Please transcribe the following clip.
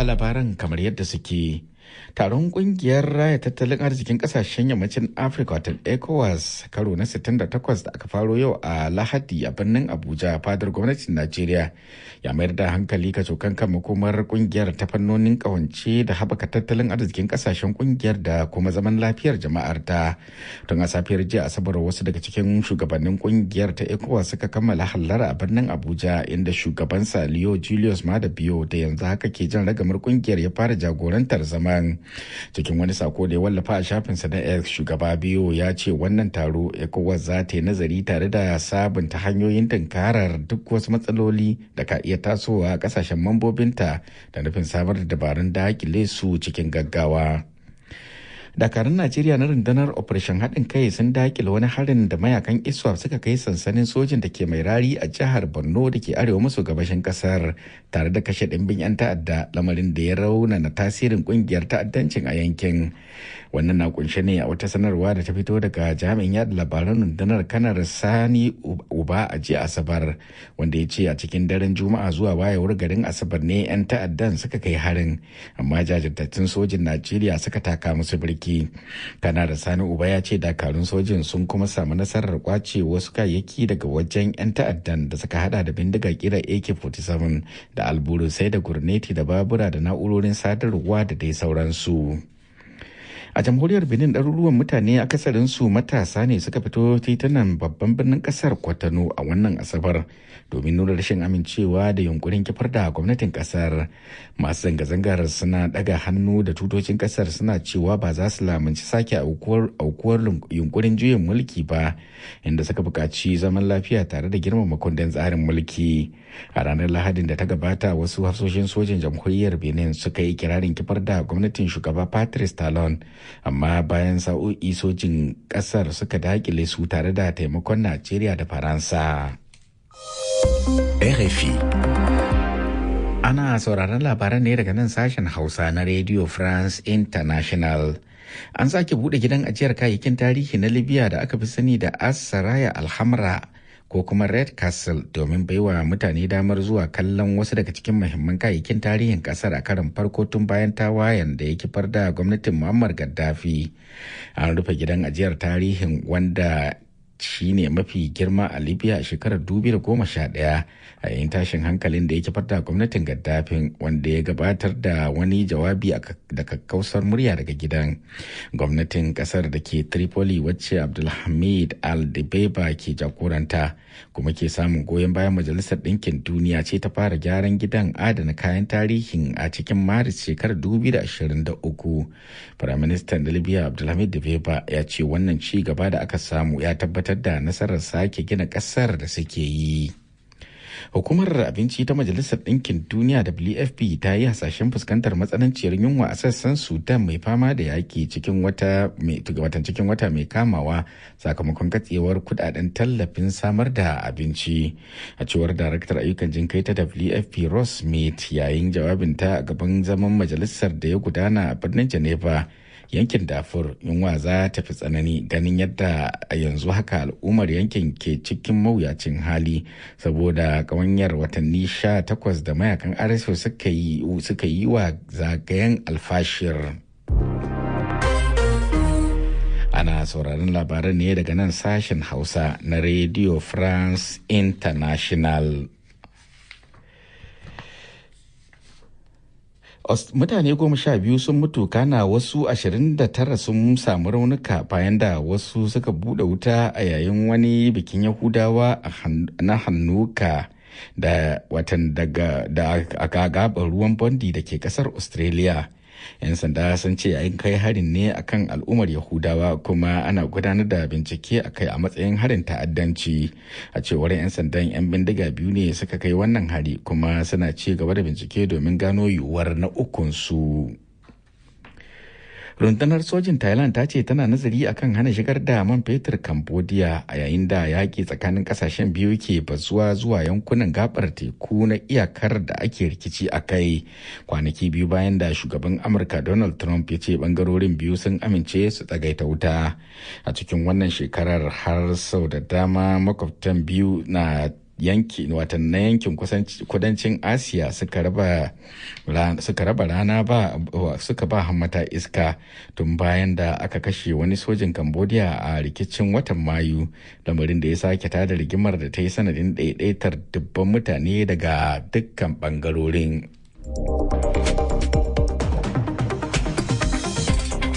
Ga labaran kamar yadda suke. Taron kungiyar raya tattalin arzikin kasashen yammacin Afirka wato ECOWAS karo na 68 da aka faro yau a Lahadi a birnin Abuja fadar gwamnatin Najeriya ya mayar da hankali ka cokan kan makomar kungiyar ta fannonin kawance da haɓaka tattalin arzikin kasashen kungiyar da kuma zaman lafiyar jama'ar ta. Tun a safiyar jiya Asabar wasu daga cikin shugabannin kungiyar ta ECOWAS suka kammala hallara a birnin Abuja inda shugaban Leo Julius Maada Bio da yanzu haka ke jan ragamar kungiyar ya fara jagorantar zaman. Cikin wani sako da ya wallafa a shafinsa na X, shugaba Biyo ya ce wannan taro ECOWAS za ta yi nazari tare da sabunta hanyoyin tunkarar duk wasu matsaloli da ka iya tasowa a kasashen mambobinta da nufin samar da dabarun dakile su cikin gaggawa. Dakarun Najeriya na rundunar Operation haɗin kai sun dakile wani harin da mayakan ISWAP suka kai sansanin sojin da ke mai rari a jihar Borno da ke arewa maso gabashin kasar tare da kashe ɗimbin 'yan ta'adda, lamarin da ya raunana tasirin ƙungiyar ta'addancin a yankin. Wannan na kunshe ne a wata sanarwa da ta fito daga jami'in yada labaran rundunar Kanar Sani Uba a jiya Asabar, wanda ya ce a cikin daren Juma'a zuwa wayewar garin Asabar ne 'yan ta'addan suka kai harin, amma jajirtattun sojin Najeriya suka taka musu birki. Kanar Sani Uba ya ce dakarun sojin sun kuma samu nasarar kwace wasu kayayyaki daga wajen 'yan ta'addan da suka hada da bindiga kira AK-47 da alburusai da gurneti da babura da na'urorin sadarwa da dai sauransu. A jamhuriyar Benin, ɗaruruwan mutane akasarinsu matasa ne suka fito titunan babban birnin ƙasar Kwatano a wannan Asabar domin nuna rashin amincewa da yunkurin kifar da gwamnatin ƙasar. Masu zanga-zangar suna ɗaga hannu da tutocin ƙasar suna cewa ba za su lamunci sake aukuwar yunkurin juyin mulki ba, inda suka buƙaci zaman lafiya tare da girmama kundin tsarin mulki. A ranar Lahadin da ta gabata, wasu hafsoshin sojin jamhuriyar Benin suka yi kirarin kifar da gwamnatin shugaba Patrice Talon, amma bayan sa'o'i sojin kasar suka dakile su tare da taimakon Najeriya da Faransa. RFI. Ana sauraron labaran ne daga nan sashen Hausa na Radio France International. An sake bude gidan ajiyar kayayyakin tarihi na Libya da aka fi sani da As-Saraya Al-Hamra ko kuma Red Castle domin baiwa mutane damar zuwa kallon wasu daga cikin muhimman kayayyakin tarihin kasar a karin farko tun bayan tawayen da ya kifar da gwamnatin Muammar Gaddafi. An rufe gidan ajiyar tarihin wanda shi ne mafi girma a Libya a shekarar 2011 a yayin tashin hankalin da ya kifar da gwamnatin Gaddafi, wanda ya gabatar da wani jawabi da kakkausar murya daga gidan. Gwamnatin kasar da ke Tripoli, wacce Abdulhamid Al-Dibeba ke jagoranta kuma ke samun goyon bayan Majalisar Ɗinkin Duniya, ce ta fara gyaran gidan adana kayan tarihin a cikin Maris shekarar 2023. Firaministan Libya Abdulhamid Dibeba ya ce wannan ci gaba da aka samu ya tabbatar da nasarar sake gina kasar da suke yi. Hukumar abinci ta Majalisar Ɗinkin Duniya WFP ta yi hasashen fuskantar matsananciyar yunwa a sassan Sudan mai fama da yaƙi cikin wata mai kamawa sakamakon katsewar kudaden tallafin samar da abinci. A cewar daraktar ayyukan jinkai ta WFP Ross Smith yayin jawabinta a gaban zaman majalisar da ya gudana a birnin Geneva, yankin Darfur yunwa za ta fi tsanani ganin yadda a yanzu haka al'ummar yankin ke cikin mawuyacin hali saboda ƙawanyar watanni 18 da mayakan RSF suka yi wa zagayen alfashir. Ana sauraron labaran ne daga nan sashen Hausa na Radio France International. Mutane 12 sun mutu kana wasu 29 sun samu raunuka bayan da wasu suka bude wuta a yayin wani bikin Yahudawa na Hanuka da watan daga aka gabar ruwan Bondi da ke kasar Australia. 'Yan sanda sun ce an kai harin ne akan al'ummar Yahudawa kuma ana gudanar da bincike a kai a matsayin harin ta'addanci. A cewar 'yan sandan, 'yan bindiga biyu ne suka kai wannan hari kuma suna ci gaba da bincike domin gano yiwuwar na ukunsu. Rundunar sojin Thailand ta ce tana nazari akan hana shigar da man fetur Cambodia a yayin da yaƙi tsakanin ƙasashen biyu ke bazuwa zuwa yankunan gabar teku na iyakar da ake rikici a kai. Kwanaki biyu bayan da shugaban Amurka Donald Trump ya ce bangarorin biyu sun amince su tsagaita wuta. A cikin wannan shekarar har sau da dama makwabtan biyu na na yankin kudancin Asiya suka raba rana suka ba hammata iska tun bayan da aka kashe wani sojin Cambodia a rikicin watan Mayu, lamarin da ya sake tada rigimar da ta yi sanadin ɗaiɗaitar dubban mutane daga dukkan ɓangarorin.